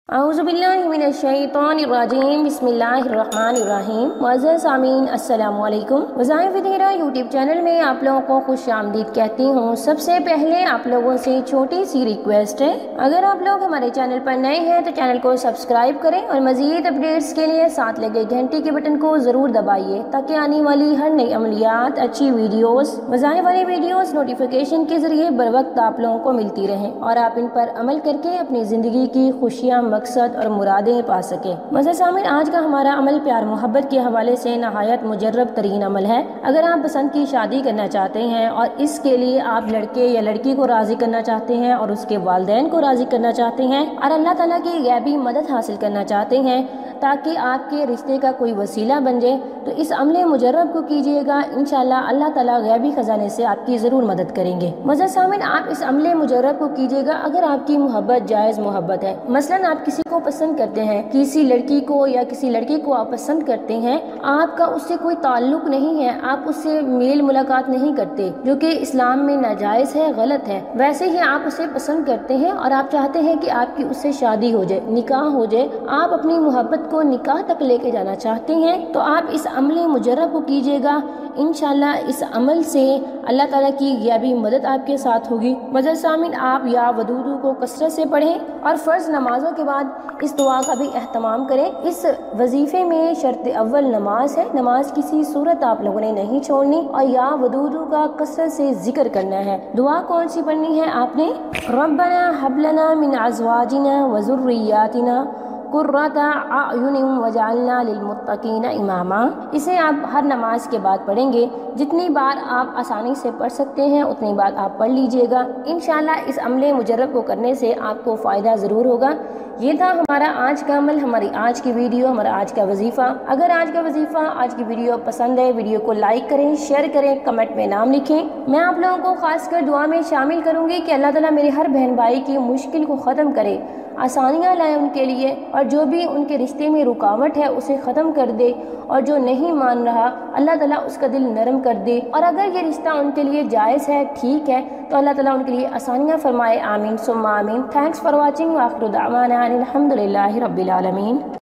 अऊज़ुबिल्लाहिमिनश्शैतानिर्रजीम बिस्मिल्लाहिर्रहमानिर्रहीम। मुअज़्ज़ज़ सामीन अस्सलामु अलैकुम। वज़ाइफ़ विधेरा यूट्यूब चैनल में आप लोगों को खुश आमदीद कहती हूँ। सबसे पहले आप लोगों से छोटी सी रिक्वेस्ट है, अगर आप लोग हमारे चैनल पर नए हैं तो चैनल को सब्सक्राइब करें और मज़ीद अपडेट्स के लिए साथ लगे घंटी के बटन को ज़रूर दबाइए ताकि आने वाली हर नई अमलियात, अच्छी वीडियोस, वज़ाइफ़ वाली वीडियोस नोटिफिकेशन के ज़रिए बर वक्त आप लोगों को मिलती रहें और आप इन पर अमल करके अपनी ज़िंदगी की खुशियाँ, मकसद और मुरादें पा सके। मज़े सामिन, आज का हमारा अमल प्यार मोहब्बत के हवाले से नहायत मुजर्रब तरीन अमल है। अगर आप पसंद की शादी करना चाहते हैं और इसके लिए आप लड़के या लड़की को राजी करना चाहते हैं और उसके वालिदैन को राजी करना चाहते हैं और अल्लाह ताला की गैबी मदद हासिल करना चाहते हैं ताकि आपके रिश्ते का कोई वसीला बन जाए, तो इस अमले मुजर्रब को कीजिएगा। इंशाअल्लाह अल्लाह ताला गैबी खजाने से आपकी ज़रूर मदद करेंगे। मज़े सामिन, आप इस अमले मुजर्रब को कीजिएगा अगर आपकी मोहब्बत जायज़ मोहब्बत है। मसलन आप किसी को पसंद करते हैं, किसी लड़की को या किसी लड़के को आप पसंद करते हैं, आपका उससे कोई ताल्लुक नहीं है, आप उससे मेल मुलाकात नहीं करते, जो कि इस्लाम में नाजायज़ है, गलत है। वैसे ही आप उसे पसंद करते हैं और आप चाहते हैं कि आपकी उससे शादी हो जाए, निकाह हो जाए, आप अपनी मोहब्बत को निकाह तक लेके जाना चाहते हैं, तो आप इस अमले मुजर्रब को कीजिएगा। इंशाअल्लाह इस अमल से अल्लाह ताला की गैबी मदद आपके साथ होगी। मज़े सामिन, आप या वदूदू को कसरत से पढ़ें और फ़र्ज़ नमाजों के बाद इस दुआ का भी एहतमाम करें। इस वजीफे में शर्त अव्वल नमाज है, नमाज किसी सूरत आप लोगों ने नहीं छोड़नी और या वदूदू का कसरत से जिक्र करना है। दुआ कौन सी पढ़नी है आपने? रब्बना हब लना मिन अज़वाजिना व ज़ुर्रिय्यातिना कुर्रता अयुनिन वजअलना लिलमुत्तकीना इमामा। इसे आप हर नमाज के बाद पढ़ेंगे। जितनी बार आप आसानी से पढ़ सकते हैं उतनी बार आप पढ़ लीजिएगा। इंशाअल्लाह इस अमले मुजर्रब को करने से आपको फ़ायदा ज़रूर होगा। ये था हमारा आज का अमल, हमारी आज की वीडियो, हमारा आज का वजीफ़ा। अगर आज का वजीफ़ा, आज की वीडियो पसंद है, वीडियो को लाइक करें, शेयर करें, कमेंट में नाम लिखें। मैं आप लोगों को खासकर दुआ में शामिल करूंगी कि अल्लाह ताला मेरे हर बहन भाई की मुश्किल को ख़त्म करे, आसानियाँ लाए उनके लिए, और जो भी उनके रिश्ते में रुकावट है उसे ख़त्म कर दे, और जो नहीं मान रहा अल्लाह ताला उसका दिल नरम कर दे, और अगर ये रिश्ता उनके लिए जायज़ है, ठीक है, तो अल्लाह ताला उनके लिए आसानियाँ फरमाए। आमीन सुम्मा आमीन। Thanks for watching. व आखिरु दावाना अनिल हम्दुलिल्लाहि रब्बिल आलमीन।